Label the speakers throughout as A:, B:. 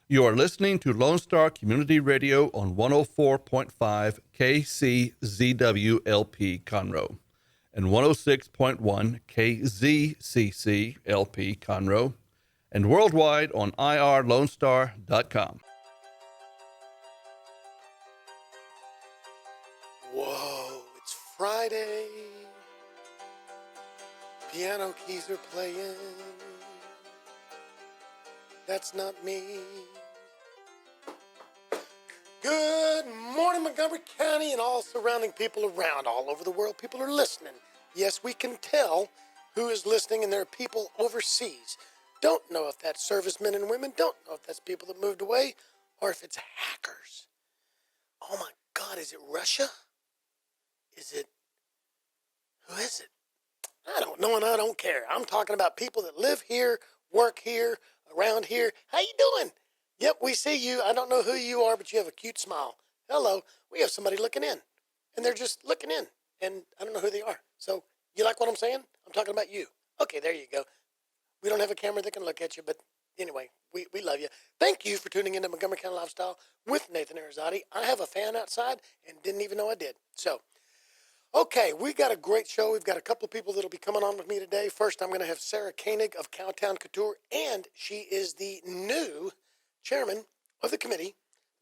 A: You are listening to Lone Star Community Radio on 104.5 KCZWLP Conroe and 106.1 KZCCLP Conroe and worldwide on irlonestar.com.
B: Whoa, it's Friday. Piano keys are playing. That's not me. Good morning, Montgomery County and all surrounding people around all over the world. People are listening. Yes, we can tell who is listening, and there are people overseas. Don't know if that's servicemen and women. Don't know if that's people that moved away or if it's hackers. Oh my God, is it Russia? Who is it? I don't know and I don't care. I'm talking about people that live here, work here, around here. How you doing? Yep, we see you. I don't know who you are, but you have a cute smile. Hello. We have somebody looking in, and they're just looking in, and I don't know who they are. So you like what I'm saying? I'm talking about you. Okay, there you go. We don't have a camera that can look at you, but anyway, we love you. Thank you for tuning into Montgomery County Lifestyle with Nathan Arrazate. I have a fan outside and didn't even know I did. So, okay, we got a great show. We've got a couple of people that'll be coming on with me today. First, I'm going to have Sara Koenig of Cowtown Couture, and she is the new chairman of the committee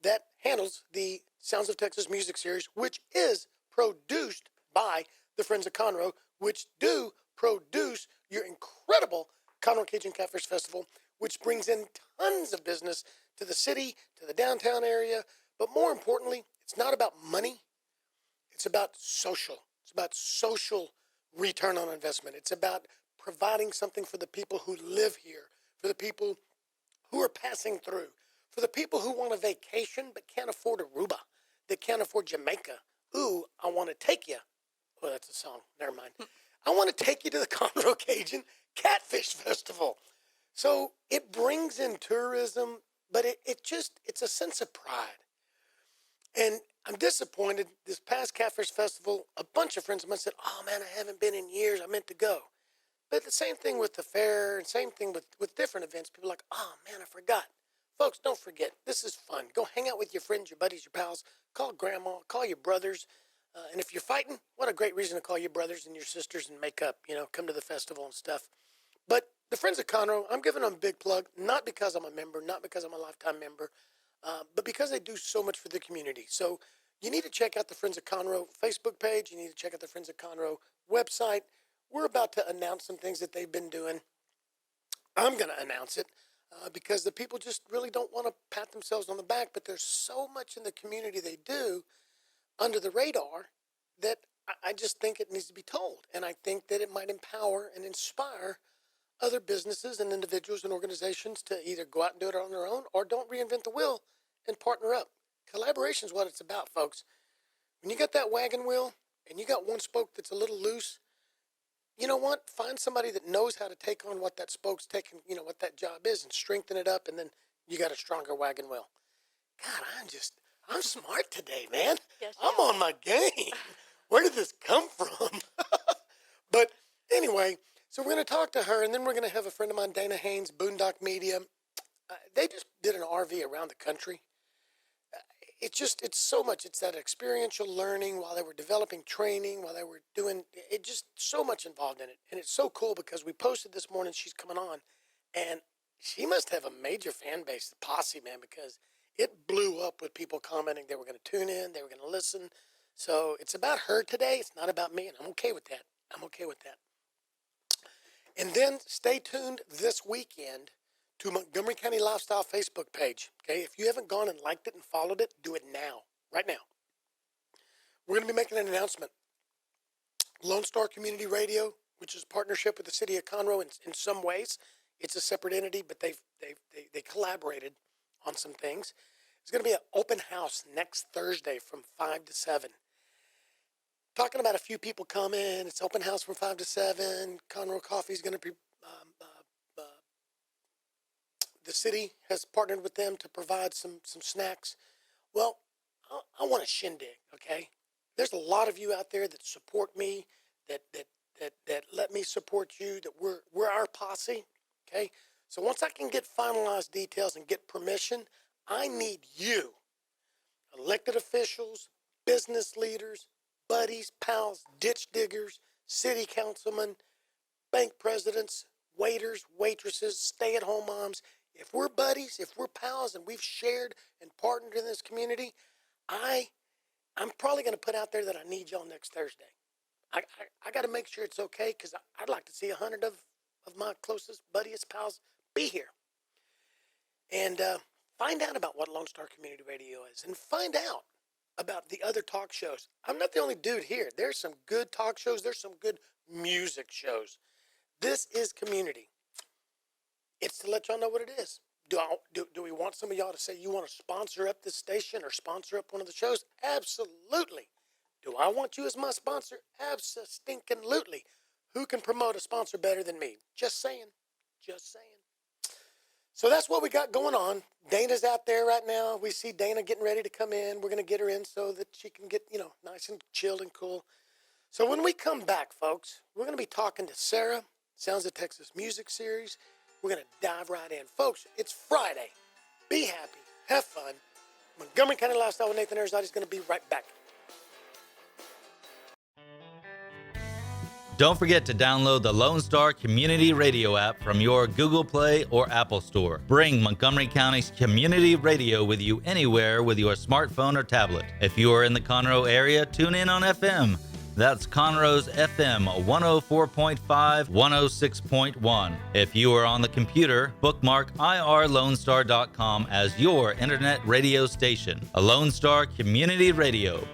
B: that handles the Sounds of Texas music series, which is produced by the Friends of Conroe, which do produce your incredible Conroe Cajun Catfish Festival, which brings in tons of business to the city, to the downtown area. But more importantly, it's not about money. It's about social. It's about social return on investment. It's about providing something for the people who live here, for the people who are passing through, for the people who want a vacation but can't afford Aruba, that can't afford Jamaica. Ooh, I want to take you. Oh, that's a song. Never mind. I want to take you to the Conroe Cajun Catfish Festival. So it brings in tourism, but it's a sense of pride. And I'm disappointed. This past Catfish Festival, a bunch of friends of mine said, oh man, I haven't been in years. I meant to go. But the same thing with the fair and same thing with different events. People are like, oh man, I forgot. Folks, don't forget. This is fun. Go hang out with your friends, your buddies, your pals. Call grandma, call your brothers. And if you're fighting, what a great reason to call your brothers and your sisters and make up, come to the festival and stuff. But the Friends of Conroe, I'm giving them a big plug, not because I'm a member, not because I'm a lifetime member, but because they do so much for the community. So you need to check out the Friends of Conroe Facebook page. You need to check out the Friends of Conroe website. We're about to announce some things that they've been doing. I'm going to announce it because the people just really don't want to pat themselves on the back, but there's so much in the community they do under the radar that I just think it needs to be told. And I think that it might empower and inspire other businesses and individuals and organizations to either go out and do it on their own or don't reinvent the wheel and partner up. Collaboration is what it's about, folks. When you got that wagon wheel and you got one spoke that's a little loose, you know what? Find somebody that knows how to take on what that spoke's taking, what that job is, and strengthen it up, and then you got a stronger wagon wheel. God, I'm smart today, man. Yes, I'm on my game. Where did this come from? But anyway, so we're going to talk to her, and then we're going to have a friend of mine, Haines of Boondocked Media. They just did an RV around the country. It's so much. It's that experiential learning while they were developing training, while they were doing it, just so much involved in it. And it's so cool because we posted this morning, she's coming on, and she must have a major fan base, the posse, man, because it blew up with people commenting they were going to tune in, they were going to listen. So it's about her today. It's not about me, and I'm okay with that. And then stay tuned this weekend to Montgomery County Lifestyle Facebook page. Okay, if you haven't gone and liked it and followed it, do it now, right now. We're going to be making an announcement. Lone Star Community Radio, which is a partnership with the city of Conroe in some ways. It's a separate entity, but they collaborated on some things. There's going to be an open house next Thursday from 5 to 7. Talking about a few people coming. It's open house from 5 to 7. Conroe Coffee is going to be the city has partnered with them to provide some snacks. Well, I want a shindig, okay? There's a lot of you out there that support me, that let me support you, that we're our posse, okay? So once I can get finalized details and get permission, I need you, elected officials, business leaders, buddies, pals, ditch diggers, city councilmen, bank presidents, waiters, waitresses, stay-at-home moms. If we're buddies, if we're pals, and we've shared and partnered in this community, I'm probably going to put out there that I need y'all next Thursday. I got to make sure it's okay, because I'd like to see 100 of my closest, buddiest pals be here. And find out about what Lone Star Community Radio is, and find out about the other talk shows. I'm not the only dude here. There's some good talk shows. There's some good music shows. This is community. It's to let y'all know what it is. Do we want some of y'all to say you want to sponsor up this station or sponsor up one of the shows? Absolutely. Do I want you as my sponsor? Abso-stinkin-lutely. Who can promote a sponsor better than me? Just saying. Just saying. So that's what we got going on. Dana's out there right now. We see Dana getting ready to come in. We're going to get her in so that she can get, nice and chilled and cool. So when we come back, folks, we're going to be talking to Sara, Sounds of Texas Music Series. We're going to dive right in. Folks, it's Friday. Be happy. Have fun. Montgomery County Lifestyle with Nathan Arrazate is going to be right back.
C: Don't forget to download the Lone Star Community Radio app from your Google Play or Apple Store. Bring Montgomery County's community radio with you anywhere with your smartphone or tablet. If you are in the Conroe area, tune in on FM. That's Conroe's FM 104.5, 106.1. If you are on the computer, bookmark irlonestar.com as your internet radio station. A Lone Star Community Radio.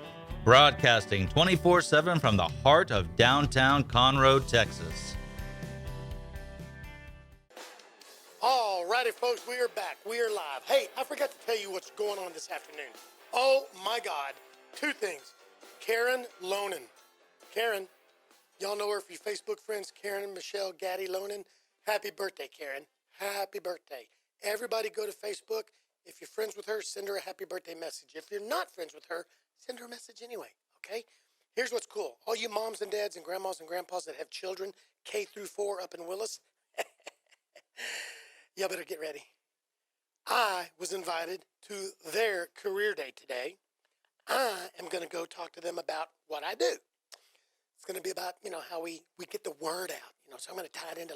C: Broadcasting 24/7 from the heart of downtown Conroe, Texas.
B: All righty, folks, we are back. We are live. Hey, I forgot to tell you what's going on this afternoon. Oh, my God. Two things. Karen Lonan. Karen, y'all know her for your Facebook friends, Karen and Michelle Gaddy Lonan. Happy birthday, Karen. Happy birthday. Everybody go to Facebook. If you're friends with her, send her a happy birthday message. If you're not friends with her, send her a message anyway, okay? Here's what's cool. All you moms and dads and grandmas and grandpas that have children K through 4 up in Willis, y'all better get ready. I was invited to their career day today. I am going to go talk to them about what I do. It's going to be about, how we get the word out, so I'm going to tie it into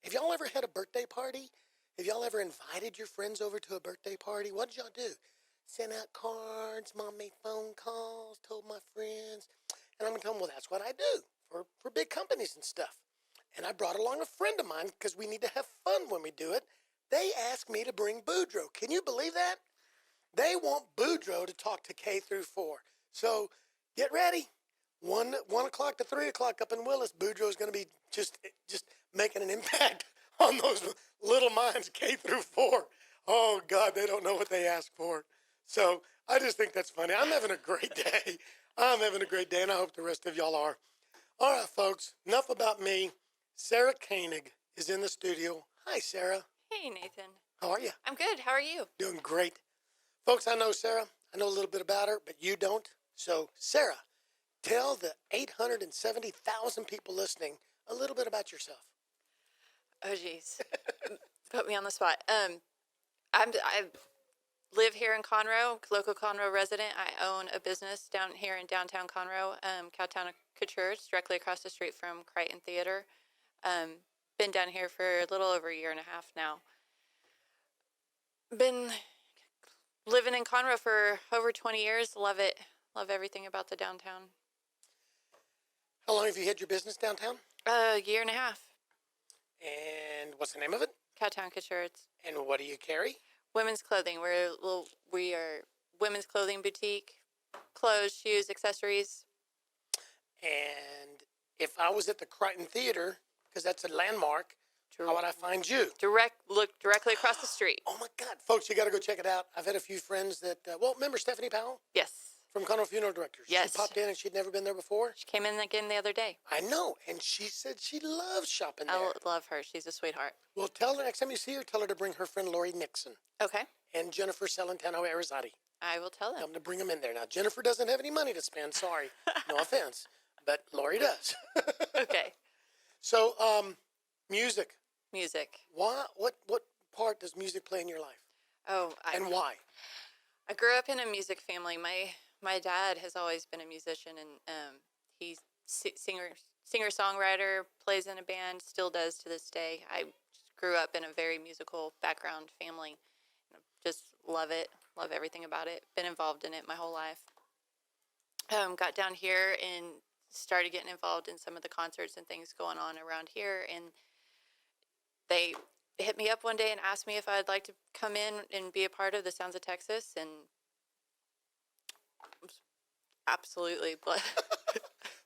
B: have y'all ever had a birthday party? Have y'all ever invited your friends over to a birthday party? What did y'all do? Sent out cards, mom made phone calls, told my friends. And I'm going to tell them, well, that's what I do for big companies and stuff. And I brought along a friend of mine because we need to have fun when we do it. They asked me to bring Boudreaux. Can you believe that? They want Boudreaux to talk to K through 4. So get ready. 1 o'clock to 3 o'clock up in Willis, Boudreaux is going to be just making an impact on those little minds K through 4. Oh, God, they don't know what they ask for. So I just think that's funny. I'm having a great day. And I hope the rest of y'all are. All right, folks, enough about me. Sara Koenig is in the studio. Hi, Sara.
D: Hey, Nathan.
B: How are you?
D: I'm good. How are you?
B: Doing great. Folks, I know Sara. I know a little bit about her, but you don't. So, Sara, tell the 870,000 people listening a little bit about yourself.
D: Oh, geez. Put me on the spot. I live here in Conroe, local Conroe resident. I own a business down here in downtown Conroe, Cowtown Couture. It's directly across the street from Crichton Theater. Been down here for a little over a year and a half now. Been living in Conroe for over 20 years. Love it. Love everything about the downtown.
B: How long have you had your business downtown?
D: A year and a half.
B: And what's the name of it?
D: Cowtown Couture.
B: And what do you carry?
D: Women's clothing. We are women's clothing boutique. Clothes, shoes, accessories.
B: And if I was at the Crichton Theater, because that's a landmark, how would I find you?
D: Look directly across the street.
B: Oh, my God. Folks, you got to go check it out. I've had a few friends that, remember Stephanie Powell?
D: Yes.
B: From Conroe Funeral Directors.
D: Yes.
B: She popped in and she'd never been there before.
D: She came in again the other day.
B: I know. And she said she loves shopping there.
D: I love her. She's a sweetheart.
B: Well, tell her next time you see her, tell her to bring her friend Lori Nixon.
D: Okay.
B: And Jennifer Celentano Arrazate.
D: I will tell them.
B: I'm going to bring them in there. Now, Jennifer doesn't have any money to spend. Sorry. No offense. But Lori does.
D: Okay.
B: So, music.
D: Music.
B: Why? What part does music play in your life,
D: Oh,
B: and why?
D: I grew up in a music family. My dad has always been a musician, and he's singer songwriter, plays in a band, still does to this day. I grew up in a very musical background family. Just love it, love everything about it. Been involved in it my whole life. Got down here and started getting involved in some of the concerts and things going on around here, and they hit me up one day and asked me if I'd like to come in and be a part of the Sounds of Texas, and absolutely.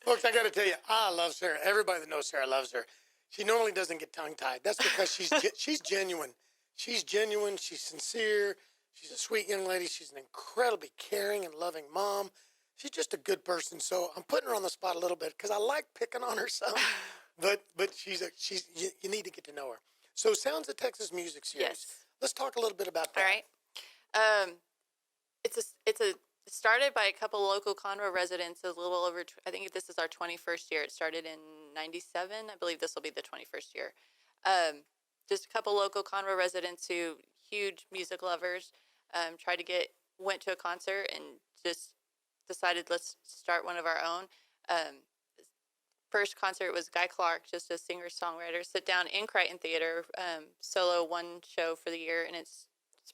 B: Folks, I got to tell you, I love Sara. Everybody that knows Sara loves her. She normally doesn't get tongue-tied. That's because she's genuine. She's genuine. She's sincere. She's a sweet young lady. She's an incredibly caring and loving mom. She's just a good person. So I'm putting her on the spot a little bit because I like picking on her some. But you need to get to know her. So Sounds of Texas Music Series.
D: Yes.
B: Let's talk a little bit about that.
D: All right. It started by a couple local Conroe residents a little over. I think this is our 21st year. It started in '97. I believe this will be the 21st year. Just a couple local Conroe residents who huge music lovers went to a concert and just decided let's start one of our own. First concert was Guy Clark, just a singer-songwriter, sit down in Crichton Theater, solo one show for the year, and it's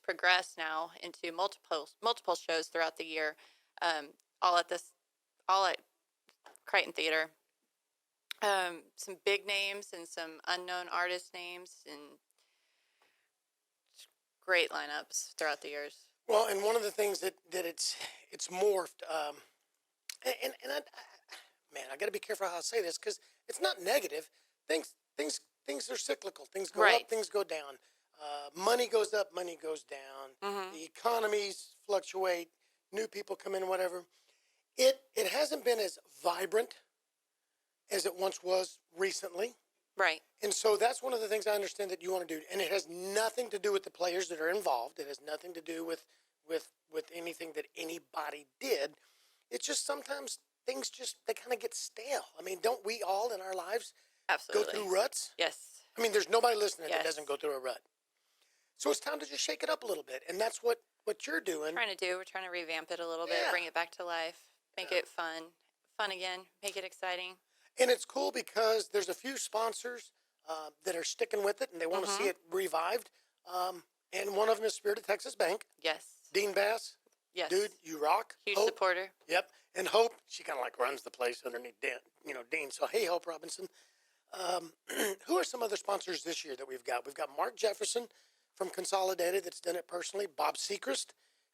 D: progressed now into multiple shows throughout the year, all at Crichton Theater. Some big names and some unknown artist names, and great lineups throughout the years.
B: Well, and one of the things that it's morphed, I got to be careful how I say this because it's not negative. Things are cyclical. Things go
D: Right.
B: up, things go down. Money goes up, money goes down.
D: Mm-hmm.
B: The economies fluctuate. New people come in, whatever. It hasn't been as vibrant as it once was recently.
D: Right.
B: And so that's one of the things I understand that you want to do. And it has nothing to do with the players that are involved. It has nothing to do with anything that anybody did. It's just sometimes things they kind of get stale. I mean, don't we all in our lives
D: Absolutely.
B: go through ruts?
D: Yes.
B: I mean, there's nobody listening that
D: Yes.
B: doesn't go through a rut. So it's time to just shake it up a little bit. And that's what you're doing.
D: We're trying to revamp it a little bit,
B: Yeah.
D: bring it back to life, make it fun again, make it exciting.
B: And it's cool because there's a few sponsors that are sticking with it and they want to see it revived. And one of them is Spirit of Texas Bank.
D: Yes.
B: Dean Bass.
D: Yes.
B: Dude, you rock.
D: Huge
B: Hope.
D: supporter.
B: Yep. And Hope, she kind of like runs the place underneath Dean. So, hey, Hope Robinson. Who are some other sponsors this year that we've got? We've got Mark Jefferson from Consolidated that's done it personally. Bob Sechrist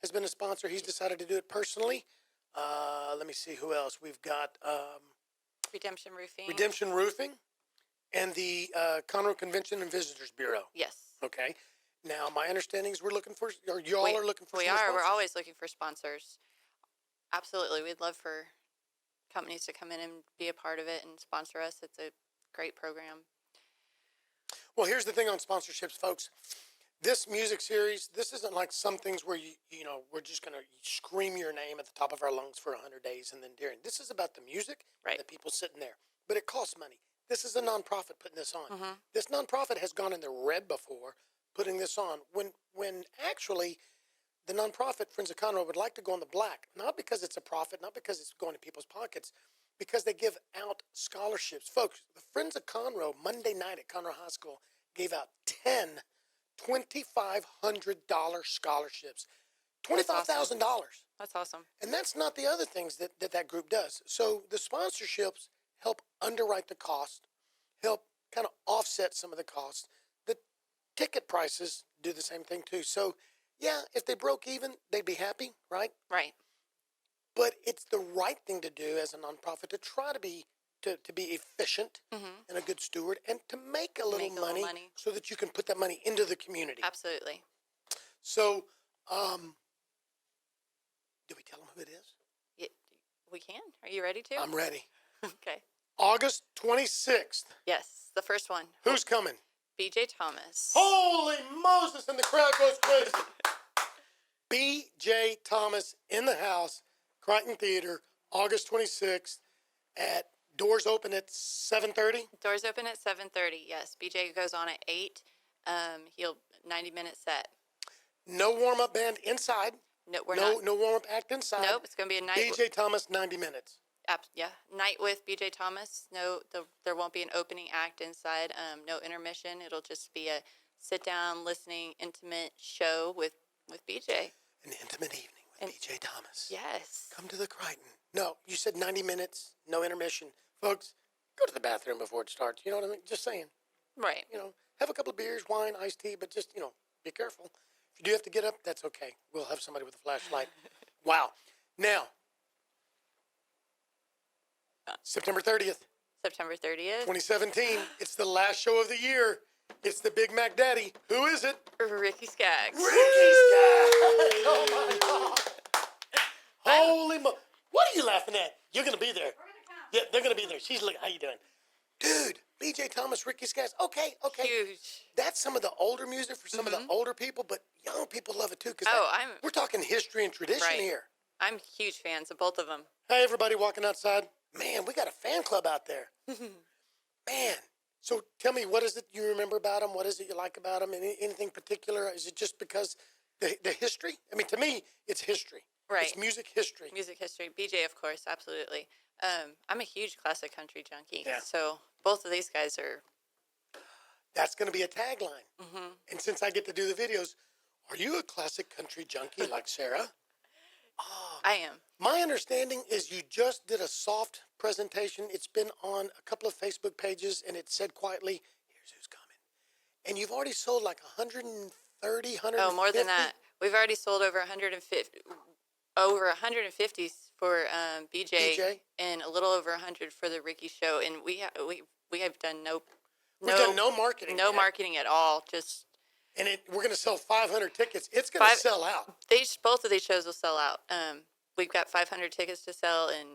B: has been a sponsor. He's decided to do it personally. Let me see who else. We've got
D: Redemption Roofing.
B: Redemption Roofing and the Conroe Convention and Visitors Bureau.
D: Yes.
B: Okay. Now, my understanding is y'all are looking for
D: We
B: some
D: are.
B: sponsors?
D: We're always looking for sponsors. Absolutely. We'd love for companies to come in and be a part of it and sponsor us. It's a great program.
B: Well, here's the thing on sponsorships, folks. This music series, this isn't like some things where we're just going to scream your name at the top of our lungs for 100 days and then during. This is about the music
D: Right.
B: and the people sitting there. But it costs money. This is a nonprofit putting this on.
D: Mm-hmm.
B: This nonprofit has gone in the red before putting this on when actually the nonprofit Friends of Conroe would like to go in the black, not because it's a profit, not because it's going to people's pockets, because they give out scholarships. Folks, the Friends of Conroe Monday night at Conroe High School gave out 10 $2,500 scholarships. $25,000.
D: That's awesome.
B: And that's not the other things that group does. So the sponsorships help underwrite the cost, help kind of offset some of the costs. The ticket prices do the same thing too. So yeah, if they broke even, they'd be happy, right?
D: Right.
B: But it's the right thing to do as a nonprofit to try to be efficient and a good steward and to make a little money so that you can put that money into the community.
D: Absolutely.
B: So, do we tell them who it is?
D: We can. Are you ready to?
B: I'm ready.
D: Okay.
B: August 26th.
D: Yes, the first one.
B: Who's coming?
D: BJ Thomas.
B: Holy Moses, and the crowd goes crazy. B.J. Thomas in the house, Crichton Theater, August 26th at Doors open at 7:30.
D: Doors open at 7:30. Yes, BJ goes on at 8. He'll 90-minute set.
B: No warm-up band inside.
D: No, we're
B: no,
D: not.
B: no warm-up act inside.
D: Nope, it's going to be a night.
B: BJ Thomas, 90 minutes.
D: Night with BJ Thomas. No, there won't be an opening act inside. No intermission. It'll just be a sit-down, listening, intimate show with BJ.
B: An intimate evening with BJ Thomas.
D: Yes.
B: Come to the Crichton. No, you said 90 minutes, no intermission. Folks, go to the bathroom before it starts. You know what I mean? Just saying.
D: Right.
B: Have a couple of beers, wine, iced tea, but just, be careful. If you do have to get up, that's okay. We'll have somebody with a flashlight. Wow. Now, September 30th,
D: September 30th.
B: 2017. It's the last show of the year. It's the Big Mac Daddy. Who is it?
D: Ricky Skaggs.
B: Ricky Skaggs! Oh, my God. Holy mo... What are you laughing at? You're going to be there. We're going to come. Yeah, they're going to be there. She's looking... How you doing? Dude, BJ Thomas, Ricky Skaggs. Okay.
D: Huge.
B: That's some of the older music for some of the older people, but young people love it, too. Cause we're talking history and tradition here.
D: I'm huge fans of both of them.
B: Hey, everybody walking outside. Man, we got a fan club out there. Man. So tell me, what is it you remember about them? What is it you like about them? Anything particular? Is it just because the history? I mean, to me, it's history.
D: Right.
B: It's music history.
D: Music history. BJ, of course, absolutely. I'm a huge classic country junkie.
B: Yeah.
D: So both of these guys are...
B: That's going to be a tagline. Mm-hmm. And since I get to do the videos, are you a classic country junkie like Sara?
D: I am.
B: My understanding is you just did a soft presentation. It's been on a couple of Facebook pages, and it said quietly, here's who's coming. And you've already sold like 130, 150?
D: Oh, more than that. We've already sold over 150 for BJ, and a little over 100 for the Ricky show. And we have done
B: We've done no marketing.
D: No marketing at all. Just...
B: And we're going to sell 500 tickets. It's going to sell out.
D: Both of these shows will sell out. We've got 500 tickets to sell, and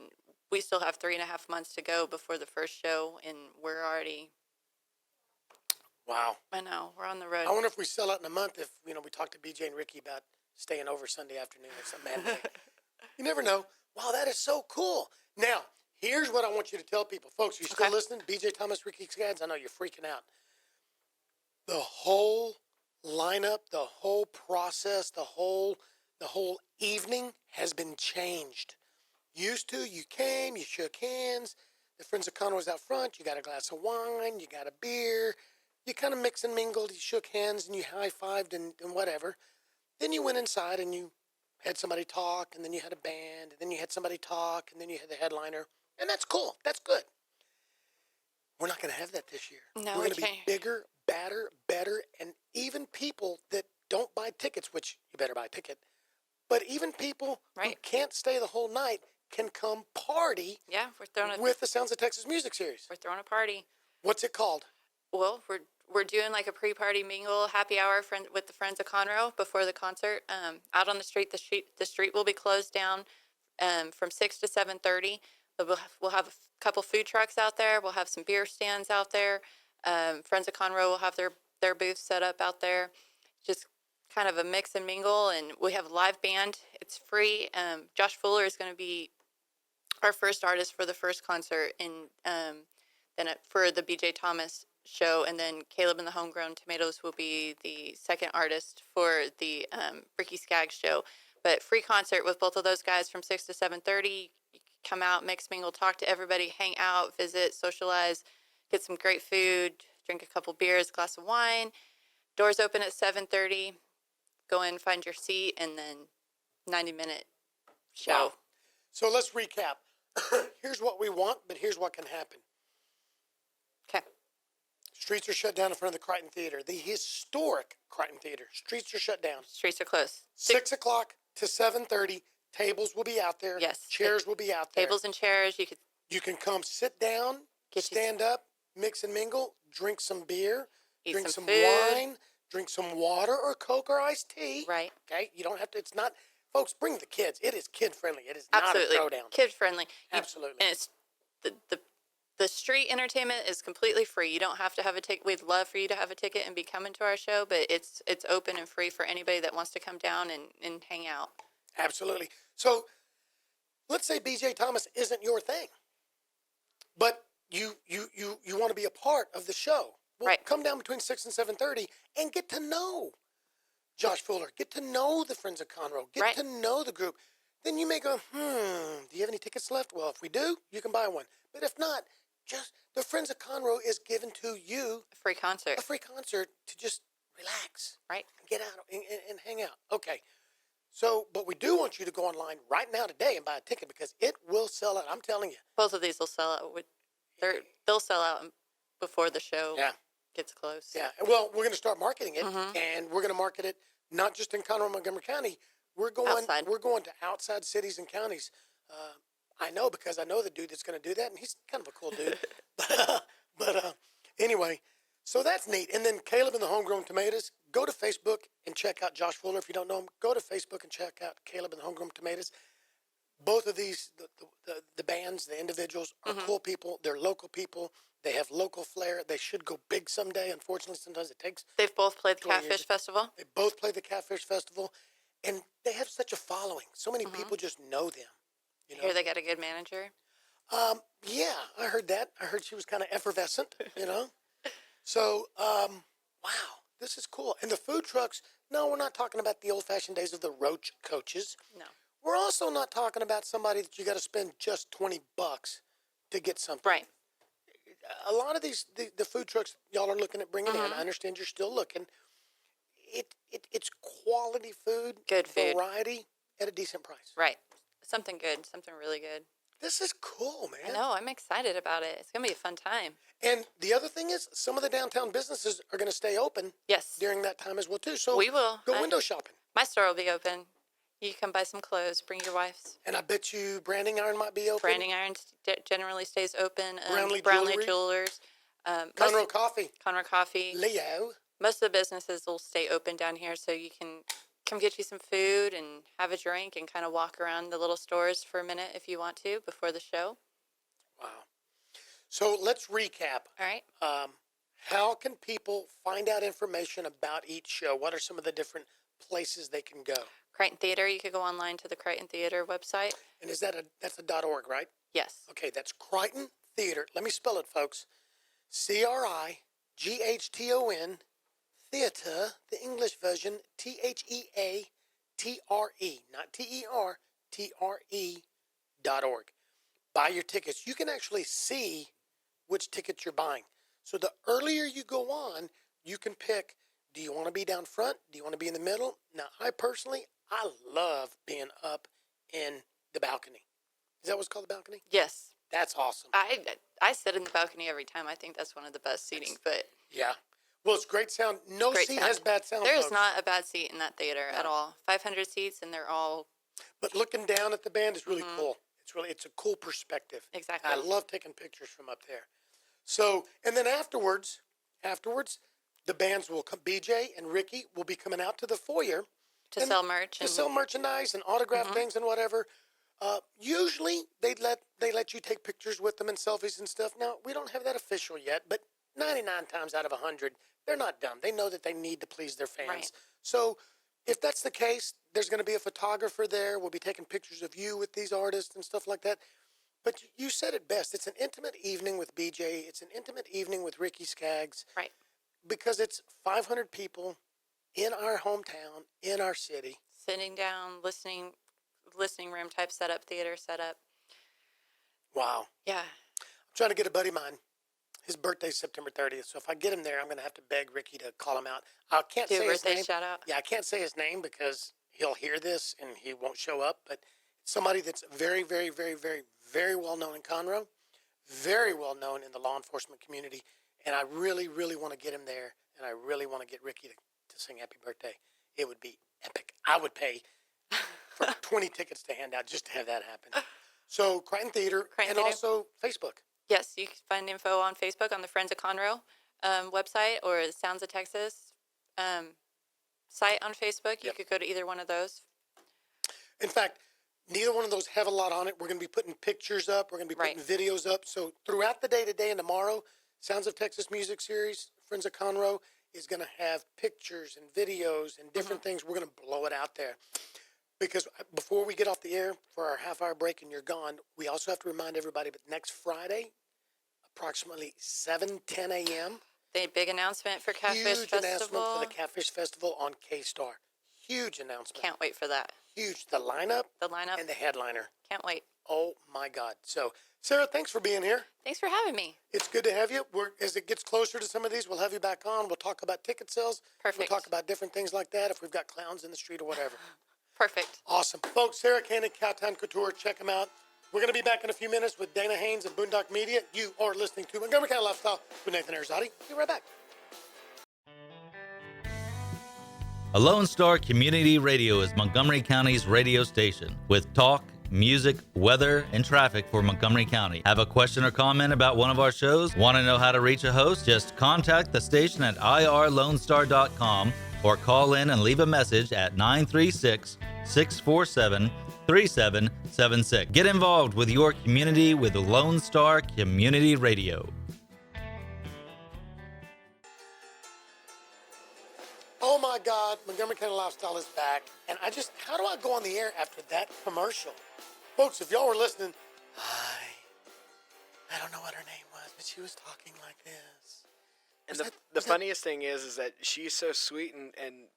D: we still have 3.5 months to go before the first show, and we're already...
B: Wow.
D: I know. We're on the road.
B: I wonder if we sell out in a month if, we talk to BJ and Ricky about staying over Sunday afternoon or something. You never know. Wow, that is so cool. Now, here's what I want you to tell people. Folks, you still listening? BJ Thomas, Ricky Skaggs, I know you're freaking out. The whole lineup, the whole process, the whole evening has been changed. Used to, you came, you shook hands, the Friends of Conroe was out front, you got a glass of wine, you got a beer, you kind of mixed and mingled, you shook hands and you high-fived and whatever. Then you went inside and you had somebody talk, and then you had a band, and then you had somebody talk, and then you had the headliner, and that's cool, that's good. We're not going to have that this year.
D: No,
B: we're going to be bigger, badder, better, and even people that don't buy tickets, which you better buy a ticket, but even people who can't stay the whole night can come party with the Sounds of Texas Music Series.
D: We're throwing a party.
B: What's it called?
D: Well, we're doing like a pre-party mingle happy hour with the Friends of Conroe before the concert. Out on the street, the street will be closed down from 6 to 7:30. We'll have a couple food trucks out there. We'll have some beer stands out there. Friends of Conroe will have their booth set up out there. Just kind of a mix and mingle, and we have a live band. It's free. Josh Fuller is going to be our first artist for the first concert, and then for the BJ Thomas show, and then Caleb and the Homegrown Tomatoes will be the second artist for the Ricky Skaggs show. But free concert with both of those guys from 6 to 7:30. You can come out, mix, mingle, talk to everybody, hang out, visit, socialize, get some great food, drink a couple beers, glass of wine. Doors open at 7:30. Go in, find your seat, and then 90-minute show.
B: Wow. So let's recap. Here's what we want, but here's what can happen.
D: Okay.
B: Streets are shut down in front of the Crichton Theater, the historic Crichton Theater. Streets are shut down.
D: Streets are closed.
B: 6 o'clock to 7:30. Tables will be out there.
D: Yes.
B: Chairs will be out there.
D: Tables and chairs.
B: You can come sit down, stand up, mix and mingle, drink some beer, drink some wine, drink some water or Coke or iced tea.
D: Right.
B: Okay. You don't have to. It's not. Folks, bring the kids. It is kid friendly. It is not a throwdown.
D: Kid friendly.
B: Absolutely.
D: And it's the street entertainment is completely free. You don't have to have a ticket. We'd love for you to have a ticket and be coming to our show, but it's open and free for anybody that wants to come down and hang out.
B: Absolutely. So let's say BJ Thomas isn't your thing. but you want to be a part of the show. Well,
D: Right.
B: come down between 6 and 7:30 and get to know Josh Fuller, get to know the Friends of Conroe, get
D: Right.
B: to know the group. Then you may go, do you have any tickets left? Well, if we do, you can buy one. But if not, just the Friends of Conroe is given to you
D: A free concert.
B: a free concert to just relax,
D: Right.
B: and get out and hang out. Okay. So, but we do want you to go online right now today and buy a ticket because it will sell out. I'm telling you.
D: Both of these will sell out. They'll sell out before the show
B: Yeah.
D: gets close.
B: Yeah. Well, we're going to start marketing it,
D: Mhm.
B: and we're going to market it not just in Conroe, Montgomery County. We're going
D: Outside.
B: We're going to outside cities and counties. I know because I know the dude that's going to do that, and he's kind of a cool dude. but anyway, so that's neat. And then Caleb and the Homegrown Tomatoes. Go to Facebook and check out Josh Fuller. If you don't know him, go to Facebook and check out Caleb and the Homegrown Tomatoes. Both of these, the bands, the individuals are cool people. They're local people. They have local flair. They should go big someday. Unfortunately, sometimes it takes.
D: They've both played the
B: 20 years.
D: Catfish Festival.
B: They both play the Catfish Festival, and they have such a following. So many people just know them. You know?
D: Here they got a good manager.
B: Yeah, I heard that. I heard she was kind of effervescent, you know? So, wow, this is cool. And the food trucks, no, we're not talking about the old-fashioned days of the roach coaches.
D: No.
B: We're also not talking about somebody that you got to spend just $20 to get something.
D: Right.
B: A lot of these, the food trucks y'all are looking at bringing in, I understand you're still looking. It's quality food,
D: Good food.
B: variety at a decent price.
D: Right. Something good. Something really good.
B: This is cool, man.
D: I know. I'm excited about it. It's gonna be a fun time.
B: And the other thing is, some of the downtown businesses are going to stay open
D: Yes.
B: during that time as well too. So
D: We will.
B: go window shopping.
D: My store will be open. You can buy some clothes. Bring your wife's.
B: And I bet you Branding Iron might be open.
D: Branding Iron generally stays open.
B: Brownlee Jewelry.
D: Jewelers.
B: Conroe Coffee.
D: Conroe Coffee.
B: Leo.
D: Most of the businesses will stay open down here, so you can come get you some food and have a drink and kind of walk around the little stores for a minute if you want to before the show.
B: Wow. So let's recap.
D: All right.
B: How can people find out information about each show? What are some of the different places they can go?
D: Crichton Theater. You could go online to the Crichton Theater website.
B: And is that that's a .org, right?
D: Yes.
B: Okay, that's Crichton Theater. Let me spell it, folks. CRIGHTON Theater, the English version, THEATRE, not TERTRE.org. Buy your tickets. You can actually see which tickets you're buying. So the earlier you go on, you can pick, do you want to be down front? Do you want to be in the middle? Now, I love being up in the balcony. Is that what's called the balcony?
D: Yes.
B: That's awesome.
D: I sit in the balcony every time. I think that's one of the best seating. But
B: Yeah. Well, it's great sound. No
D: Great
B: seat
D: sound.
B: has bad sound.
D: there is
B: folks.
D: not a bad seat in that theater at all. 500 seats, and they're all
B: But looking down at the band is really cool. It's a cool perspective.
D: exactly.
B: I love taking pictures from up there. So, and then afterwards, the bands will come. BJ and Ricky will be coming out to the foyer
D: to
B: and
D: sell merch.
B: to
D: and
B: sell merchandise and autograph things and whatever. Usually they let you take pictures with them and selfies and stuff. Now we don't have that official yet, but 99 times out of 100, they're not dumb. They know that they need to please their fans.
D: Right.
B: So if that's the case, there's going to be a photographer there. We'll be taking pictures of you with these artists and stuff like that. But you said it best. It's an intimate evening with BJ. It's an intimate evening with Ricky Skaggs.
D: Right.
B: Because it's 500 people in our hometown, in our city.
D: Sitting down, listening room type setup, theater setup.
B: Wow.
D: Yeah.
B: I'm trying to get a buddy of mine. His birthday's September 30th. So if I get him there, I'm going to have to beg Ricky to call him out. I can't
D: Do a
B: say his
D: birthday
B: name.
D: shout out.
B: Yeah, I can't say his name because he'll hear this and he won't show up. But somebody that's very, very, very, very, very well known in Conroe, very well known in the law enforcement community. And I really, really want to get him there. And I really want to get Ricky to sing happy birthday. It would be epic. I would pay for 20 tickets to hand out just to have that happen. So Crichton Theater
D: Crichton
B: and
D: Theater.
B: also Facebook.
D: Yes, you can find info on Facebook on the Friends of Conroe website or the Sounds of Texas site on Facebook. You
B: Yep.
D: could go to either one of those.
B: In fact, neither one of those have a lot on it. We're going to be putting pictures up. We're going to be putting videos up. So throughout the day today and tomorrow, Sounds of Texas Music Series, Friends of Conroe, is going to have pictures and videos and different things. We're going to blow it out there. Because before we get off the air for our half-hour break and you're gone, we also have to remind everybody that next Friday, approximately 7:10 a.m.
D: The big announcement for Catfish
B: Huge
D: Festival.
B: announcement for the Catfish Festival on K-Star. Huge announcement.
D: Can't wait for that.
B: Huge. The lineup.
D: The lineup.
B: And the headliner.
D: Can't wait.
B: Oh, my God. So, Sarah, thanks for being here.
D: Thanks for having me.
B: It's good to have you. As it gets closer to some of these, we'll have you back on. We'll talk about ticket sales.
D: Perfect.
B: We'll talk about different things like that if we've got clowns in the street or whatever.
D: Perfect.
B: Awesome. Folks, Sara Koenig, Cowtown Couture, check them out. We're going to be back in a few minutes with Dana Haines of Boondocked Media. You are listening to Montgomery County Lifestyle with Nathan Arrazate. Be right back.
C: A Lone Star Community Radio is Montgomery County's radio station with talk, music, weather, and traffic for Montgomery County. Have a question or comment about one of our shows? Want to know how to reach a host? Just contact the station at irlonestar.com or call in and leave a message at 936-647-3776. Get involved with your community with Lone Star Community Radio.
B: Oh my God, Montgomery County Lifestyle is back. And how do I go on the air after that commercial? Folks, if y'all were listening, I don't know what her name was, but she was talking like this.
E: And the funniest thing is that she's so sweet and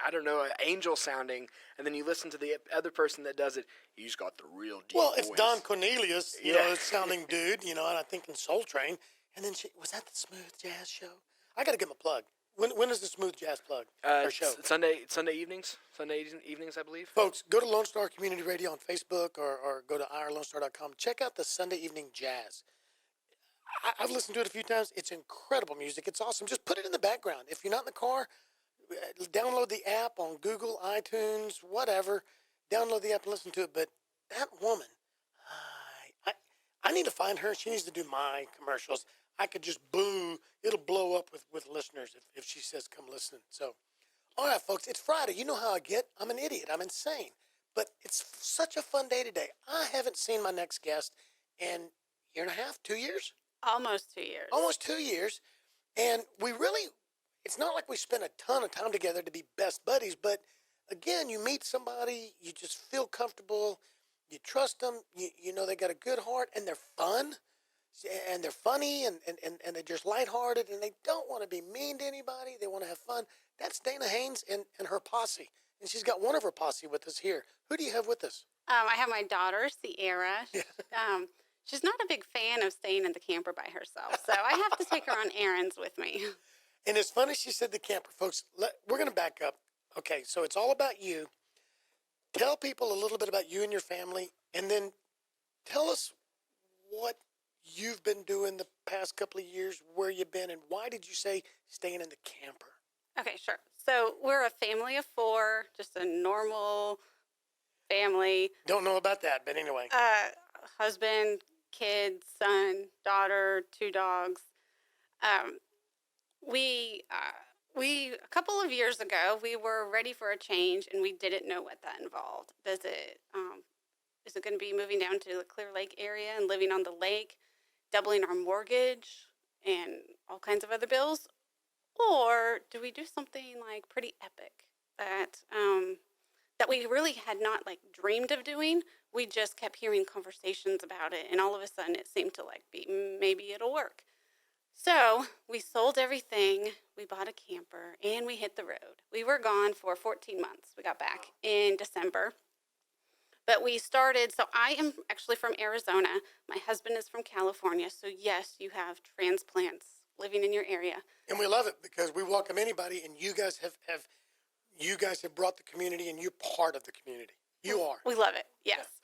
E: I don't know, angel sounding, and then you listen to the other person that does it, he's got the real deep
B: Well, it's
E: voice.
B: Don Cornelius, you know, sounding dude, you know, and I think in Soul Train. And then was that the Smooth Jazz show? I got to give him a plug. When is the Smooth Jazz plug? Our show?
E: Sunday evenings, I believe.
B: Folks, go to Lone Star Community Radio on Facebook or go to irlonestar.com. Check out the Sunday Evening Jazz. I've listened to it a few times. It's incredible music. It's awesome. Just put it in the background. If you're not in the car, download the app on Google, iTunes, whatever. Download the app and listen to it. But that woman, I need to find her. She needs to do my commercials. I could just boo. It'll blow up with listeners if she says, come listen. So, all right, folks, it's Friday. You know how I get. I'm an idiot. I'm insane. But it's such a fun day today. I haven't seen my next guest in a year and a half, 2 years?
D: Almost 2 years.
B: Almost 2 years. And it's not like we spent a ton of time together to be best buddies, but again, you meet somebody, you just feel comfortable, you trust them, you know they got a good heart, and they're fun, and they're funny, and they're just lighthearted, and they don't want to be mean to anybody, they want to have fun. That's Dana Haines and her posse, and she's got one of her posse with us here. Who do you have with us?
F: I have my daughter, Sierra. She's not a big fan of staying in the camper by herself, so I have to take her on errands with me.
B: And it's funny she said the camper. Folks, we're going to back up. Okay, so it's all about you. Tell people a little bit about you and your family, and then tell us what you've been doing the past couple of years, where you've been, and why did you say staying in the camper?
F: Okay, sure. So we're a family of 4, just a normal family.
B: Don't know about that, but anyway.
F: Husband, kids, son, daughter, 2 dogs. A couple of years ago, we were ready for a change, and we didn't know what that involved. Is it going to be moving down to the Clear Lake area and living on the lake, doubling our mortgage, and all kinds of other bills? Or do we do something like pretty epic that we really had not like dreamed of doing? We just kept hearing conversations about it, and all of a sudden it seemed to like be maybe it'll work. So we sold everything, we bought a camper, and we hit the road. We were gone for 14 months. We got back in December. But we started, so I am actually from Arizona. My husband is from California. So yes, you have transplants living in your area.
B: And we love it because we welcome anybody, and you guys have brought the community, and you're part of the community. You are.
F: We love it, yes.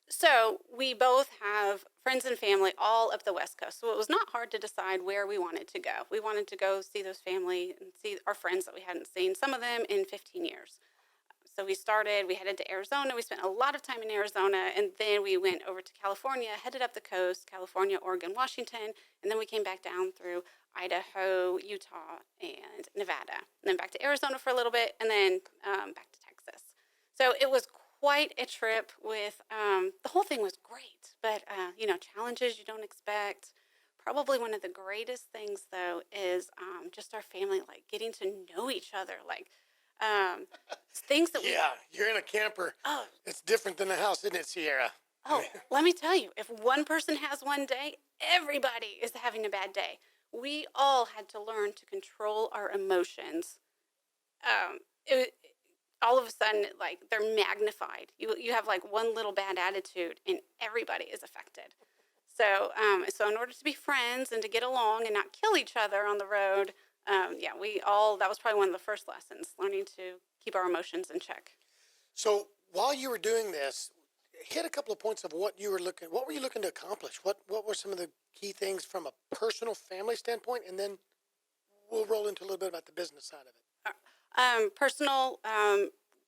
F: So we both have friends and family all up the West Coast. So it was not hard to decide where we wanted to go. We wanted to go see those family and see our friends that we hadn't seen, some of them in 15 years. So we headed to Arizona. We spent a lot of time in Arizona, and then we went over to California, headed up the coast, California, Oregon, Washington, and then we came back down through Idaho, Utah, and Nevada. And then back to Arizona for a little bit, and then back to Texas. So it was quite a trip with, the whole thing was great, but, challenges you don't expect. Probably one of the greatest things, though, is just our family, like, getting to know each other, like, things that we...
B: Yeah, you're in a camper.
F: Oh.
B: It's different than a house, isn't it, Sierra?
F: Oh, let me tell you, if one person has one day, everybody is having a bad day. We all had to learn to control our emotions. All of a sudden, like, they're magnified. You have like one little bad attitude and everybody is affected. So in order to be friends and to get along and not kill each other on the road, that was probably one of the first lessons, learning to keep our emotions in check.
B: So while you were doing this, hit a couple of points of what you were what were you looking to accomplish? What were some of the key things from a personal family standpoint? And then we'll roll into a little bit about the business side of it.
F: Personal,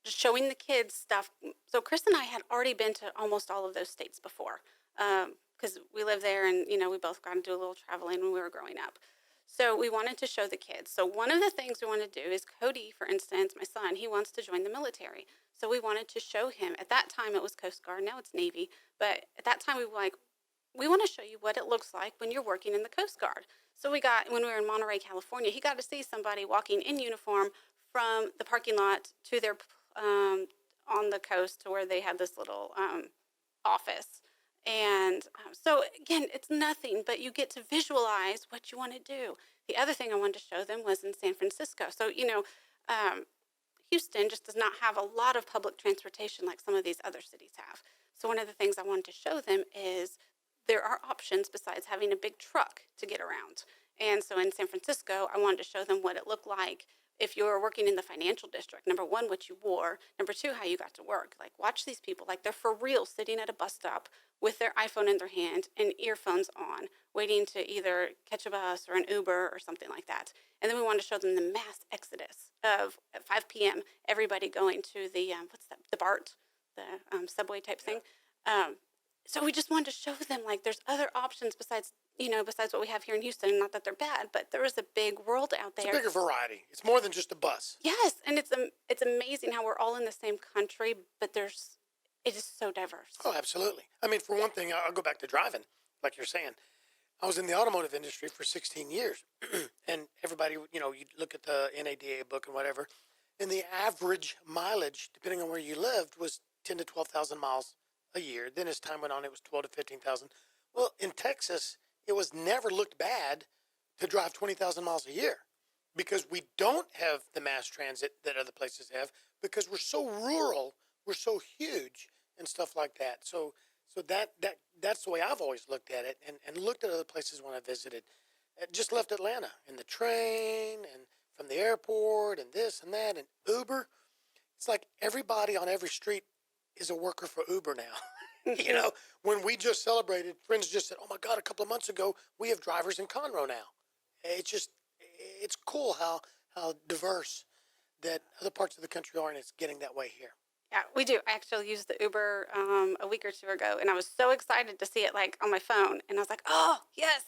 F: just showing the kids stuff. So Chris and I had already been to almost all of those states before, because we live there, and we both got to do a little traveling when we were growing up. So we wanted to show the kids. So one of the things we wanted to do is Cody, for instance, my son, he wants to join the military. So we wanted to show him. At that time, it was Coast Guard. Now it's Navy. But at that time, we were like, we want to show you what it looks like when you're working in the Coast Guard. So when we were in Monterey, California, he got to see somebody walking in uniform from the parking lot to their on the coast to where they had this little office. And so again, it's nothing, but you get to visualize what you want to do. The other thing I wanted to show them was in San Francisco. So, Houston just does not have a lot of public transportation like some of these other cities have. So one of the things I wanted to show them is there are options besides having a big truck to get around. And so in San Francisco, I wanted to show them what it looked like if you were working in the financial district. Number one, what you wore. Number two, how you got to work. Like, watch these people. Like, they're for real sitting at a bus stop with their iPhone in their hand and earphones on, waiting to either catch a bus or an Uber or something like that. And then we wanted to show them the mass exodus of at 5 p.m., everybody going to the, the BART, the subway type thing. So we just wanted to show them, like, there's other options besides what we have here in Houston. Not that they're bad, but there is a big world out there.
B: It's a bigger variety. It's more than just a bus.
F: Yes, and it's amazing how we're all in the same country, but it is so diverse.
B: Oh, absolutely. I mean, for one thing, I'll go back to driving, like you're saying. I was in the automotive industry for 16 years, and everybody, you look at the NADA book and whatever, and the average mileage, depending on where you lived, was 10 to 12,000 miles a year. Then as time went on, it was 12 to 15,000. Well, in Texas, it was never looked bad to drive 20,000 miles a year, because we don't have the mass transit that other places have, because we're so rural, we're so huge and stuff like that. So that's the way I've always looked at it, and looked at other places when I visited. I just left Atlanta in the train and from the airport and this and that and Uber. It's like everybody on every street is a worker for Uber now. When we just celebrated, friends just said, "Oh my God, a couple of months ago, we have drivers in Conroe now." It's cool how diverse that other parts of the country are, and it's getting that way here.
F: Yeah, we do. I actually used the Uber a week or two ago, and I was so excited to see it, like, on my phone. And I was like, oh, yes.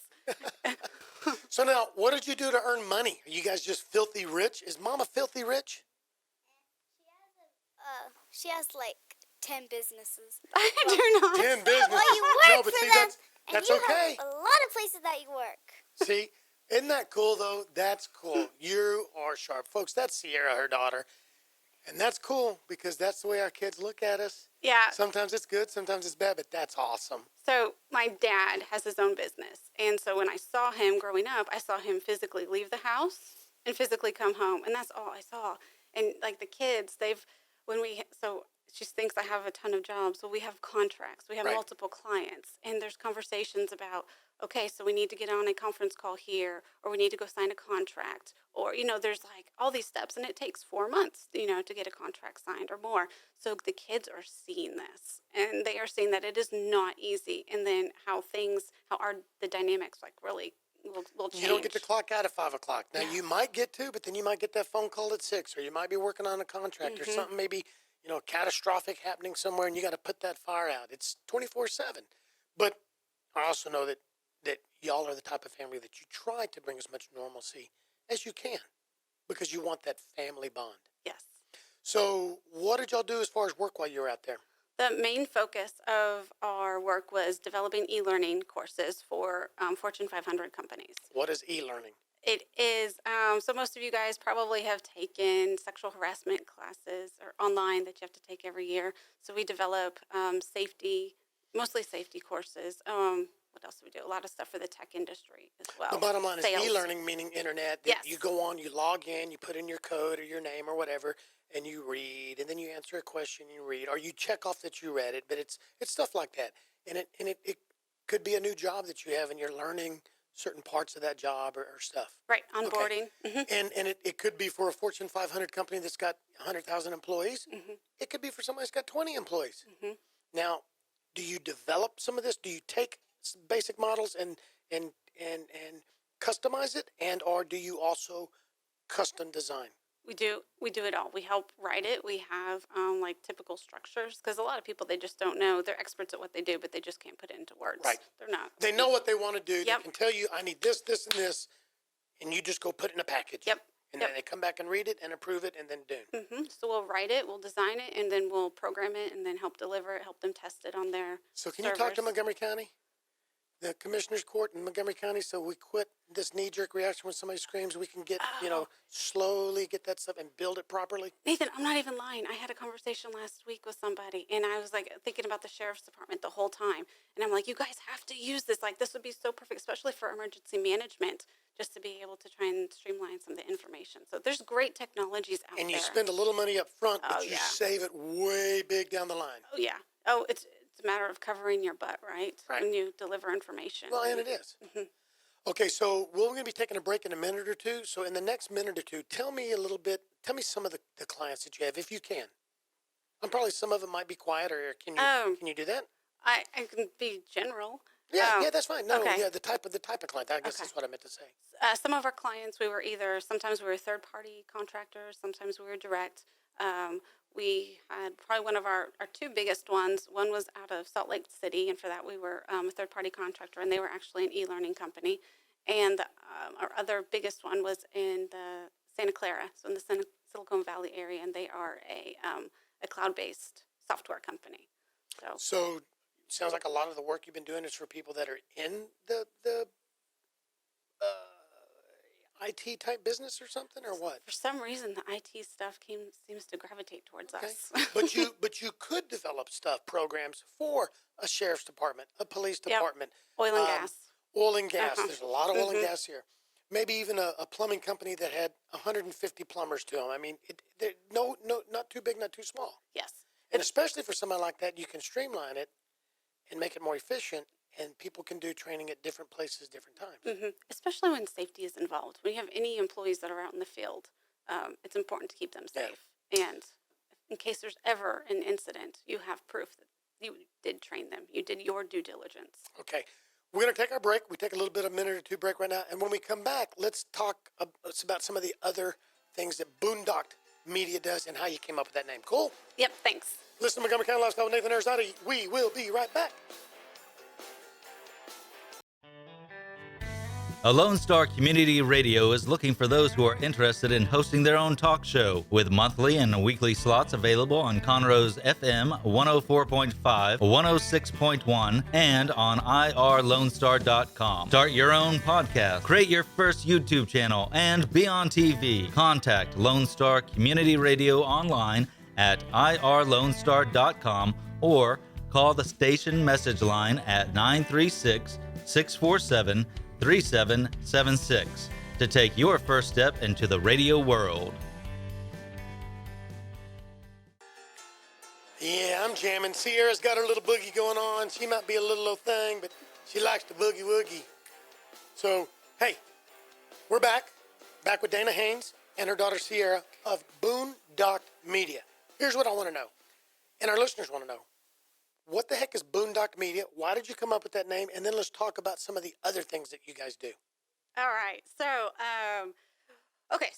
B: So now, what did you do to earn money? Are you guys just filthy rich? Is Mama filthy rich?
G: She has like 10 businesses.
F: I do not.
B: 10 businesses.
G: Well, you work
B: No, but
G: for
B: see,
G: them,
B: that's
G: and you
B: okay.
G: have a lot of places that you work.
B: See, isn't that cool, though? That's cool. You are sharp. Folks, that's Sierra, her daughter. And that's cool, because that's the way our kids look at us.
F: Yeah.
B: Sometimes it's good, sometimes it's bad, but that's awesome.
F: So my dad has his own business. And so when I saw him growing up, I saw him physically leave the house and physically come home. And that's all I saw. And like the kids, so she thinks I have a ton of jobs. Well, we have contracts. We have multiple clients. And there's conversations about, okay, so we need to get on a conference call here, or we need to go sign a contract, or, there's like all these steps, and it takes 4 months, to get a contract signed or more. So the kids are seeing this, and they are seeing that it is not easy. And then the dynamics like really will change.
B: You don't get to clock out at 5 o'clock. Now, you might get to, but then you might get that phone call at 6, or you might be working on a contract or something, maybe, catastrophic happening somewhere, and you got to put that fire out. It's 24/7. But I also know that y'all are the type of family that you try to bring as much normalcy as you can, because you want that family bond.
F: Yes.
B: So what did y'all do as far as work while you were out there?
F: The main focus of our work was developing e-learning courses for Fortune 500 companies.
B: What is e-learning?
F: It is, so most of you guys probably have taken sexual harassment classes or online that you have to take every year. So we develop mostly safety courses. what else do we do? A lot of stuff for the tech industry as well.
B: The bottom line is
F: Sales.
B: e-learning, meaning internet. That
F: Yes.
B: You go on, you log in, you put in your code or your name or whatever, and you read, and then you answer a question, you read, or you check off that you read it. But it's stuff like that, and it could be a new job that you have, and you're learning certain parts of that job or stuff.
F: Right, onboarding.
B: And it could be for a Fortune 500 company that's got 100,000 employees. It could be for somebody that's got 20 employees. Now, do you develop some of this? Do you take basic models and customize it, or do you also custom design?
F: We do it all. We help write it. We have like typical structures, because a lot of people, they just don't know. They're experts at what they do, but they just can't put it into words.
B: Right.
F: They're not.
B: They know what they want to do.
F: Yep.
B: They can tell you, I need this, this, and this, and you just go put it in a package.
F: Yep.
B: And then they come back and read it and approve it, and then do.
F: So we'll write it, we'll design it, and then we'll program it, and then help deliver it, help them test it on their
B: So can you talk to
F: servers.
B: Montgomery County, the Commissioner's Court in Montgomery County, so we quit this knee-jerk reaction when somebody screams? We can get, slowly get that stuff and build it properly.
F: Nathan, I'm not even lying. I had a conversation last week with somebody, and I was like thinking about the sheriff's department the whole time. And I'm like, you guys have to use this. Like, this would be so perfect, especially for emergency management, just to be able to try and streamline some of the information. So there's great technologies out
B: And you
F: there.
B: spend a little money up front, but
F: Oh,
B: you
F: yeah.
B: save it way big down the line.
F: Oh, yeah. Oh, it's a matter of covering your butt, right?
B: Right.
F: When you deliver information.
B: Well, and it is. Okay, so we're going to be taking a break in a minute or two. So in the next minute or two, tell me some of the clients that you have, if you can. And probably some of them might be quiet, or can you do that?
F: I can be general.
B: Yeah, that's fine. No,
F: okay.
B: yeah, the type of client. I guess
F: Okay.
B: that's what I meant to say.
F: Some of our clients, sometimes we were third-party contractors, sometimes we were direct. We had probably one of our two biggest ones. One was out of Salt Lake City, and for that we were a third-party contractor, and they were actually an e-learning company. And our other biggest one was in the Santa Clara, so in the Silicon Valley area, and they are a cloud-based software company.
B: So sounds like a lot of the work you've been doing is for people that are in the IT type business or something, or what?
F: For some reason, the IT stuff seems to gravitate towards us.
B: but you could develop programs for a sheriff's department, a police
F: Yep.
B: department,
F: Oil and gas.
B: oil and gas.
F: Uh-huh.
B: There's a lot of oil and gas here. Maybe even a plumbing company that had 150 plumbers to them. I mean, not too big, not too small.
F: Yes.
B: And especially for somebody like that, you can streamline it and make it more efficient, and people can do training at different places, different times.
F: Especially when safety is involved. When you have any employees that are out in the field, it's important to keep them safe. And in case there's ever an incident, you have proof that you did train them. You did your due diligence.
B: Okay. We're going to take our break. We take a little bit of a minute or two break right now. And when we come back, let's talk about some of the other things that Boondocked Media does and how you came up with that name. Cool?
F: Yep, thanks.
B: Listen to Montgomery County Lifestyle with Nathan Arrazate. We will be right back.
C: A Lone Star Community Radio is looking for those who are interested in hosting their own talk show, with monthly and weekly slots available on Conroe's FM 104.5, 106.1, and on irlonestar.com. Start your own podcast, create your first YouTube channel, and be on TV. Contact Lone Star Community Radio online at irlonestar.com or call the station message line at 936-647-3776 to take your first step into the radio world.
B: Yeah, I'm jamming. Sierra's got her little boogie going on. She might be a little old thing, but she likes the boogie woogie. So, hey, we're back with Dana Haines and her daughter Sierra of Boondocked Media. Here's what I want to know, and our listeners want to know. What the heck is Boondocked Media? Why did you come up with that name? And then let's talk about some of the other things that you guys do.
F: All right. So,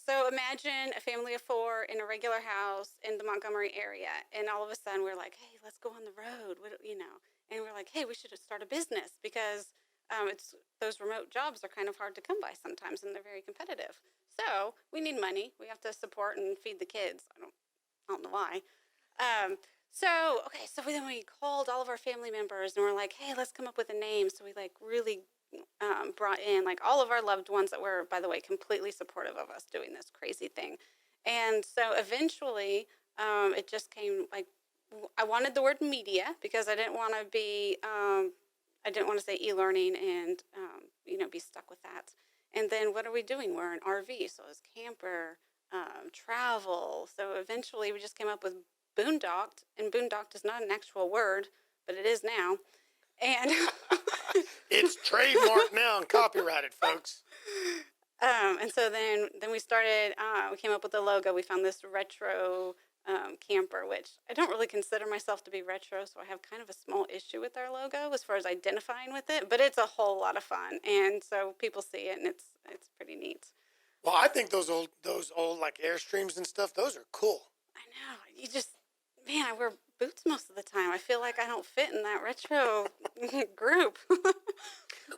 F: so imagine a family of four in a regular house in the Montgomery area. And all of a sudden we're like, hey, let's go on the road, and we're like, hey, we should start a business because those remote jobs are kind of hard to come by sometimes, and they're very competitive. So we need money. We have to support and feed the kids. I don't know why. So then we called all of our family members and we're like, hey, let's come up with a name. So we really brought in all of our loved ones that were, by the way, completely supportive of us doing this crazy thing. And so eventually it just came I wanted the word media because I didn't want to be, I I didn't want to say e-learning and, be stuck with that. And then what are we doing? We're an RV, so it's camper, travel. So eventually we just came up with boondocked, and boondocked is not an actual word, but it is now. And
B: It's trademarked now and copyrighted, folks.
F: and so then we started, we came up with the logo. We found this retro camper, which I don't really consider myself to be retro, so I have kind of a small issue with our logo as far as identifying with it, but it's a whole lot of fun. And so people see it, and it's pretty neat.
B: Well, I think those old like Airstreams and stuff, those are cool.
F: I know. You just, man, I wear boots most of the time. I feel like I don't fit in that retro group.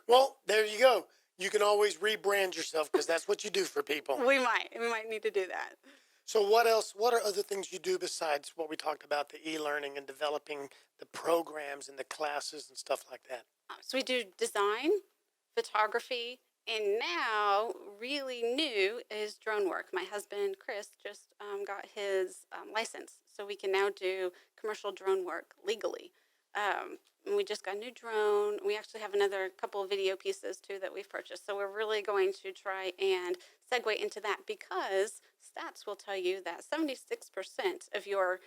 B: Well, there you go. You can always rebrand yourself because that's what you do for people.
F: We might need to do that.
B: So what else? What are other things you do besides what we talked about, the e-learning and developing the programs and the classes and stuff like that?
F: So we do design, photography, and now really new is drone work. My husband, Chris, just got his license, so we can now do commercial drone work legally. And we just got a new drone. We actually have another couple of video pieces too that we've purchased. So we're really going to try and segue into that, because stats will tell you that 76% of your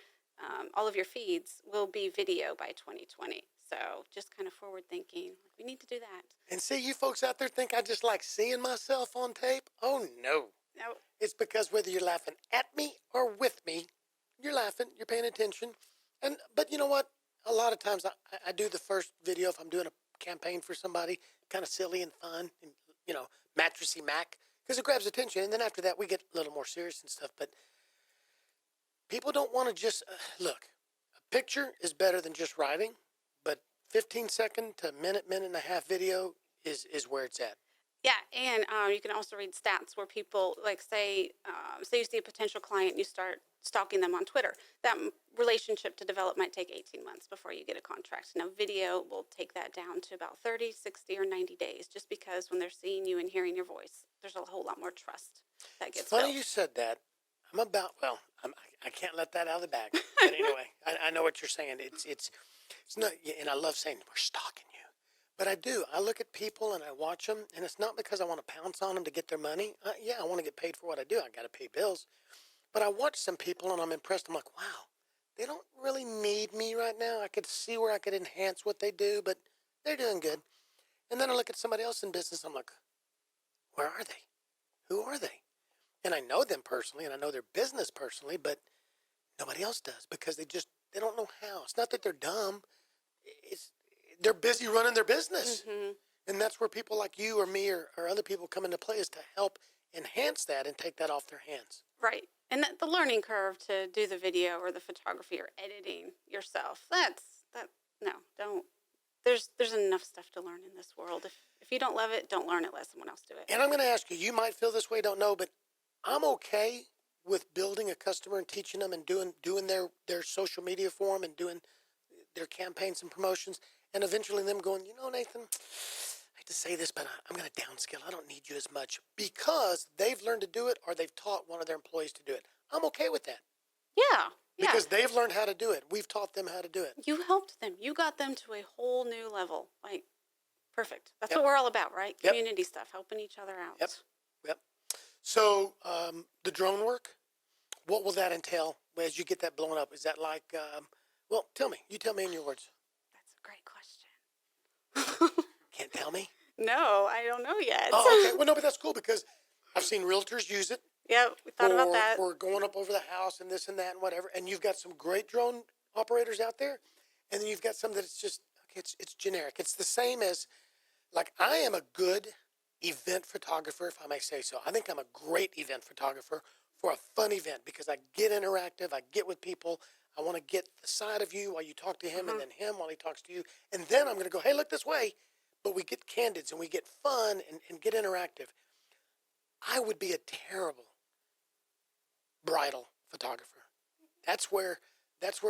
F: all of your feeds will be video by 2020. So just kind of forward thinking, we need to do that.
B: And see, you folks out there think I just like seeing myself on tape? Oh, no.
F: No.
B: It's because whether you're laughing at me or with me, you're laughing, you're paying attention. But you know what? A lot of times I do the first video if I'm doing a campaign for somebody, kind of silly and fun, and, mattressy Mac, because it grabs attention. And then after that, we get a little more serious and stuff. But people don't want to just, look, a picture is better than just writing, but 15-second to minute and a half video is where it's at.
F: Yeah, and you can also read stats where people, like, say you see a potential client, you start stalking them on Twitter. That relationship to develop might take 18 months before you get a contract. Now, video will take that down to about 30, 60, or 90 days, just because when they're seeing you and hearing your voice, there's a whole lot more trust that gets
B: It's funny
F: built.
B: you said that. I can't let that out of the bag. But anyway, I know what you're saying. It's not, and I love saying we're stalking you. But I do. I look at people and I watch them, and it's not because I want to pounce on them to get their money. I want to get paid for what I do. I got to pay bills. But I watch some people and I'm impressed. I'm like, wow, they don't really need me right now. I could see where I could enhance what they do, but they're doing good. And then I look at somebody else in business. I'm like, where are they? Who are they? And I know them personally, and I know their business personally, but nobody else does, because they don't know how. It's not that they're dumb. They're busy running their business.
F: Mm-hmm.
B: And that's where people like you or me or other people come into play, is to help enhance that and take that off their hands.
F: Right. And the learning curve to do the video or the photography or editing yourself, don't. There's enough stuff to learn in this world. If you don't love it, don't learn it, let someone else do it.
B: And I'm going to ask you, you might feel this way, don't know, but I'm okay with building a customer and teaching them and doing their social media for them and doing their campaigns and promotions, and eventually them going, Nathan, I hate to say this, but I'm going to downscale. I don't need you as much, because they've learned to do it or they've taught one of their employees to do it. I'm okay with that.
F: Yeah.
B: Because they've learned how to do it. We've taught them how to do it.
F: You helped them. You got them to a whole new level. Like, perfect. That's
B: Yep.
F: what we're all about, right?
B: Yep.
F: Community stuff, helping each other out.
B: Yep. So the drone work, what will that entail as you get that blown up? Is that like, well, tell me. You tell me in your words.
F: That's a great question.
B: Can't tell me?
F: No, I don't know yet.
B: Oh, okay. Well, no, but that's cool, because I've seen realtors use it.
F: Yeah, we thought about that.
B: For going up over the house and this and that and whatever. And you've got some great drone operators out there. And then you've got some that it's just, okay, it's generic. It's the same as, like, I am a good event photographer, if I may say so. I think I'm a great event photographer for a fun event, because I get interactive. I get with people. I want to get the side of you while you talk to him, and then him while he talks to you. And then I'm going to go, hey, look this way. But we get candids and we get fun and get interactive. I would be a terrible bridal photographer. That's where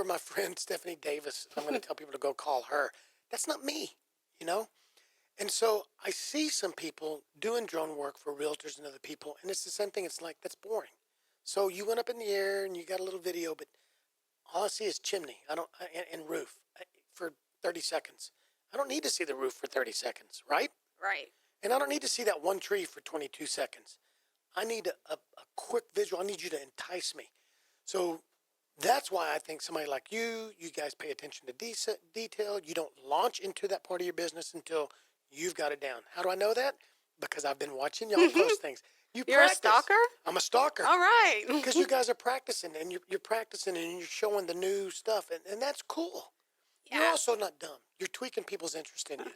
B: my friend Stephanie Davis, I'm going to tell people to go call her. That's not me, And so I see some people doing drone work for realtors and other people, and it's the same thing. It's like, that's boring. So you went up in the air and you got a little video, but all I see is chimney and roof for 30 seconds. I don't need to see the roof for 30 seconds, right?
F: Right.
B: And I don't need to see that one tree for 22 seconds. I need a quick visual. I need you to entice me. So that's why I think somebody like you guys pay attention to detail. You don't launch into that part of your business until you've got it down. How do I know that? Because I've been watching y'all post things.
F: You're
B: practice.
F: a stalker?
B: I'm a stalker.
F: All right.
B: Because you guys are practicing, and you're practicing, and you're showing the new stuff, and that's cool.
F: Yeah.
B: You're also not dumb. You're tweaking people's interest in you.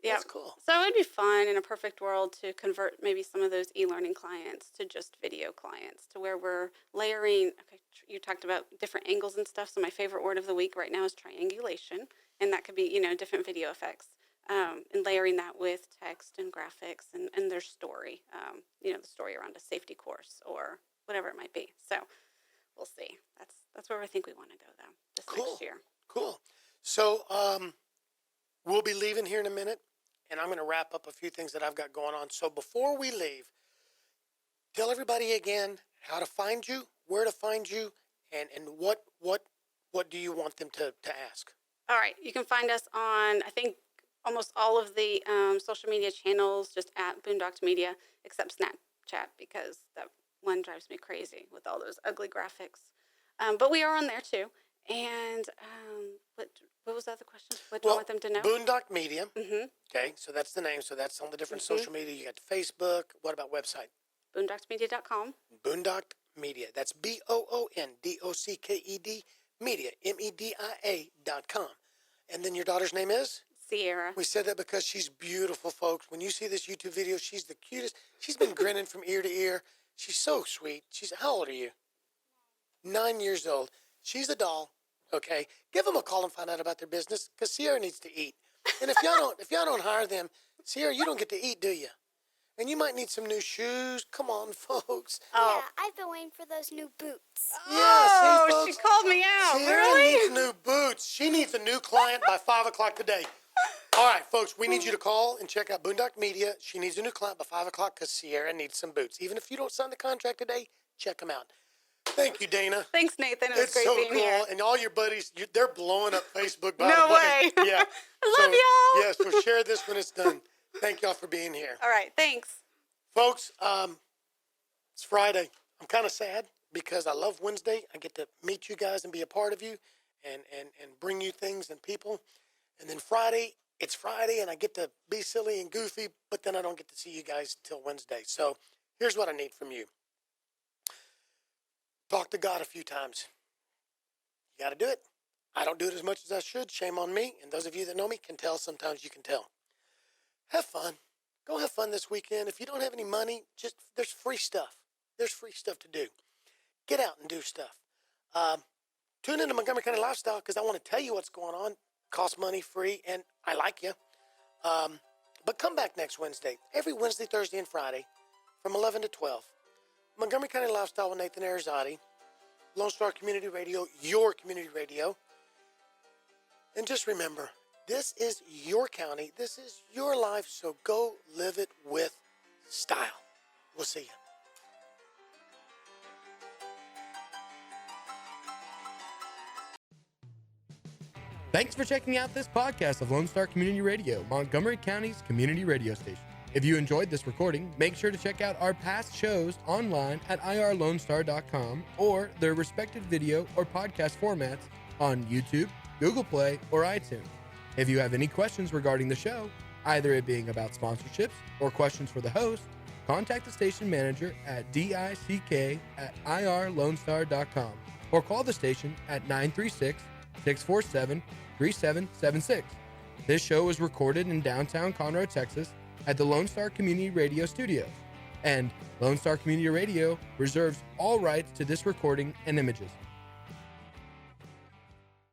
F: Yeah.
B: That's cool.
F: So it would be fun in a perfect world to convert maybe some of those e-learning clients to just video clients, to where we're layering. Okay, you talked about different angles and stuff. So my favorite word of the week right now is triangulation, and that could be different video effects, and layering that with text and graphics and their story. The story around a safety course or whatever it might be. So we'll see. That's where I think we want to go though this next year.
B: Cool. So we'll be leaving here in a minute, and I'm going to wrap up a few things that I've got going on. So before we leave, tell everybody again how to find you, where to find you, and what do you want them to ask?
F: All right. You can find us on, I think, almost all of the social media channels, just at Boondocked Media, except Snapchat, because that one drives me crazy with all those ugly graphics. But we are on there too. And what was the other question? What do you want them to know?
B: Boondocked Media.
F: Mm-hmm.
B: Okay, so that's the name. So that's on the different social media. You got Facebook. What about website?
F: BoondockedMedia.com.
B: Boondocked Media. That's BOONDOCKED Media, MEDIA.com. And then your daughter's name is?
F: Sierra.
B: We said that because she's beautiful, folks. When you see this YouTube video, she's the cutest. She's been grinning from ear to ear. She's so sweet. How old are you? 9 years old. She's a doll. Okay, give them a call and find out about their business, because Sierra needs to eat. And if y'all don't hire them, Sierra, you don't get to eat, do you? And you might need some new shoes. Come on, folks.
G: Yeah, I've been waiting for those new boots.
B: Yeah, see, folks,
F: she called me out.
B: Sierra
F: Really?
B: needs new boots. She needs a new client by 5 o'clock today. All right, folks, we need you to call and check out Boondocked Media. She needs a new client by 5 o'clock because Sierra needs some boots. Even if you don't sign the contract today, check them out. Thank you, Dana.
F: Thanks, Nathan. It was great being
B: cool.
F: here.
B: And all your buddies, they're blowing up Facebook. By
F: No
B: the
F: way.
B: Yeah.
F: I love y'all.
B: Yeah, so share this when it's done. Thank y'all for being here.
F: All right, thanks.
B: Folks, it's Friday. I'm kind of sad because I love Wednesday. I get to meet you guys and be a part of you and bring you things and people. And then Friday, it's Friday, and I get to be silly and goofy, but then I don't get to see you guys till Wednesday. So here's what I need from you. Talk to God a few times. You got to do it. I don't do it as much as I should. Shame on me. And those of you that know me can tell. Sometimes you can tell. Have fun. Go have fun this weekend. If you don't have any money, there's free stuff. There's free stuff to do. Get out and do stuff. Tune into Montgomery County Lifestyle because I want to tell you what's going on. Costs money, free, and I like you. But come back next Wednesday. Every Wednesday, Thursday, and Friday from 11 to 12. Montgomery County Lifestyle with Nathan Arrazate, Lone Star Community Radio, your community radio. And just remember, this is your county. This is your life, so go live it with style. We'll see you.
H: Thanks for checking out this podcast of Lone Star Community Radio, Montgomery County's community radio station. If you enjoyed this recording, make sure to check out our past shows online at irlonestar.com or their respective video or podcast formats on YouTube, Google Play, or iTunes. If you have any questions regarding the show, either it being about sponsorships or questions for the host, contact the station manager at dick@irlonestar.com or call the station at 936-647-3776. This show was recorded in downtown Conroe, Texas at the Lone Star Community Radio Studios, and Lone Star Community Radio reserves all rights to this recording and images.